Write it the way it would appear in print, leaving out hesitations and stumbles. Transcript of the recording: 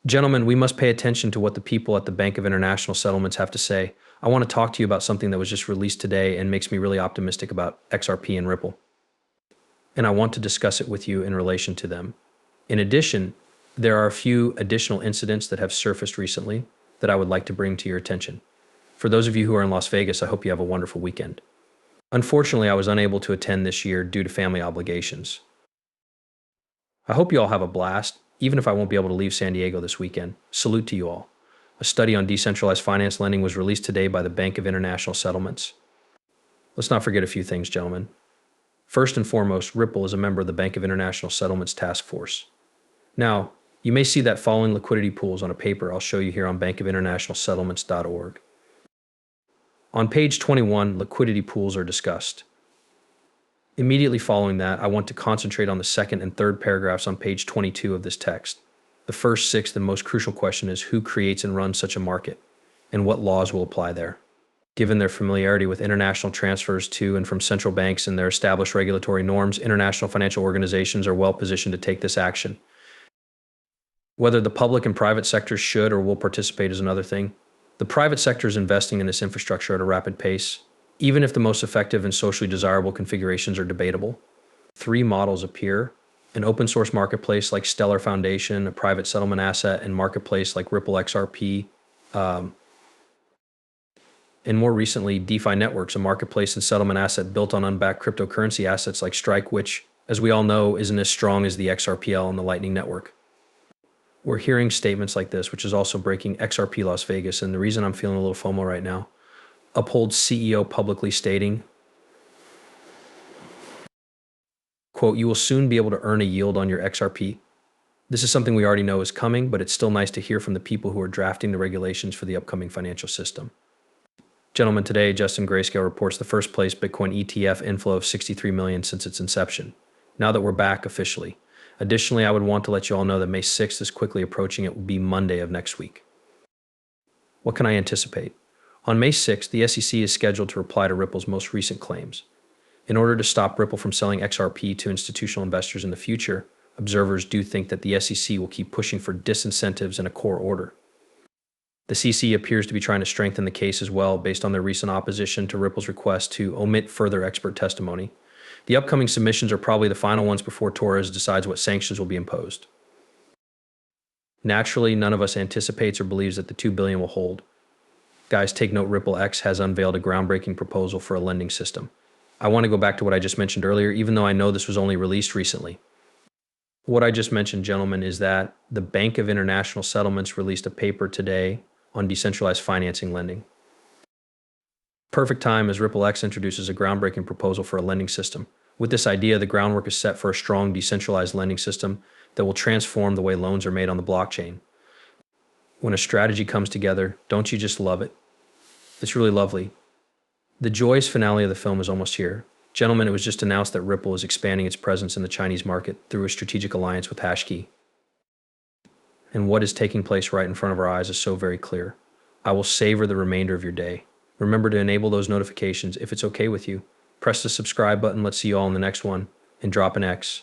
Gentlemen, we must pay attention to what the people at the Bank of International Settlements have to say. I want to talk to you about something that was just released today and makes me really optimistic about XRP and Ripple. And I want to discuss it with you in relation to them. In addition, there are a few additional incidents that have surfaced recently that I would like to bring to your attention. For those of you who are in Las Vegas, I hope you have a wonderful weekend. Unfortunately, I was unable to attend this year due to family obligations. I hope you all have a blast, even if I won't be able to leave San Diego this weekend. Salute to you all. A study on decentralized finance lending was released today by the Bank of International Settlements. Let's not forget a few things, gentlemen. First and foremost, Ripple is a member of the Bank of International Settlements Task Force. Now, you may see that following liquidity pools on a paper I'll show you here on bankofinternationalsettlements.org. On page 21, liquidity pools are discussed. Immediately following that, I want to concentrate on the second and third paragraphs on page 22 of this text. The first, sixth, and most crucial question is who creates and runs such a market, and what laws will apply there. Given their familiarity with international transfers to and from central banks and their established regulatory norms, international financial organizations are well positioned to take this action. Whether the public and private sectors should or will participate is another thing. The private sector is investing in this infrastructure at a rapid pace, even if the most effective and socially desirable configurations are debatable. Three models appear: an open source marketplace like Stellar Foundation, a private settlement asset, and marketplace like Ripple XRP, and more recently, DeFi Networks, a marketplace and settlement asset built on unbacked cryptocurrency assets like Strike, which, as we all know, isn't as strong as the XRPL on the Lightning Network. We're hearing statements like this, which is also breaking XRP Las Vegas, and the reason I'm feeling a little FOMO right now. Uphold CEO publicly stating, quote, "You will soon be able to earn a yield on your XRP." This is something we already know is coming, but it's still nice to hear from the people who are drafting the regulations for the upcoming financial system. Gentlemen, today, Justin Grayscale reports the first place Bitcoin ETF inflow of 63 million since its inception. Now that we're back officially. Additionally, I would want to let you all know that May 6th is quickly approaching. It will be Monday of next week. What can I anticipate? On May 6th, the SEC is scheduled to reply to Ripple's most recent claims. In order to stop Ripple from selling XRP to institutional investors in the future, observers do think that the SEC will keep pushing for disincentives in a core order. The CC appears to be trying to strengthen the case as well based on their recent opposition to Ripple's request to omit further expert testimony. The upcoming submissions are probably the final ones before Torres decides what sanctions will be imposed. Naturally, none of us anticipates or believes that the $2 billion will hold. Guys, take note, Ripple X has unveiled a groundbreaking proposal for a lending system. I want to go back to what I just mentioned earlier, even though I know this was only released recently. What I just mentioned, gentlemen, is that the Bank of International Settlements released a paper today on decentralized financing lending. Perfect time as Ripple X introduces a groundbreaking proposal for a lending system. With this idea, the groundwork is set for a strong decentralized lending system that will transform the way loans are made on the blockchain. When a strategy comes together, don't you just love it? It's really lovely. The joyous finale of the film is almost here. Gentlemen, it was just announced that Ripple is expanding its presence in the Chinese market through a strategic alliance with Hashkey. And what is taking place right in front of our eyes is so very clear. I will savor the remainder of your day. Remember to enable those notifications if it's okay with you. Press the subscribe button. Let's see you all in the next one. And drop an X.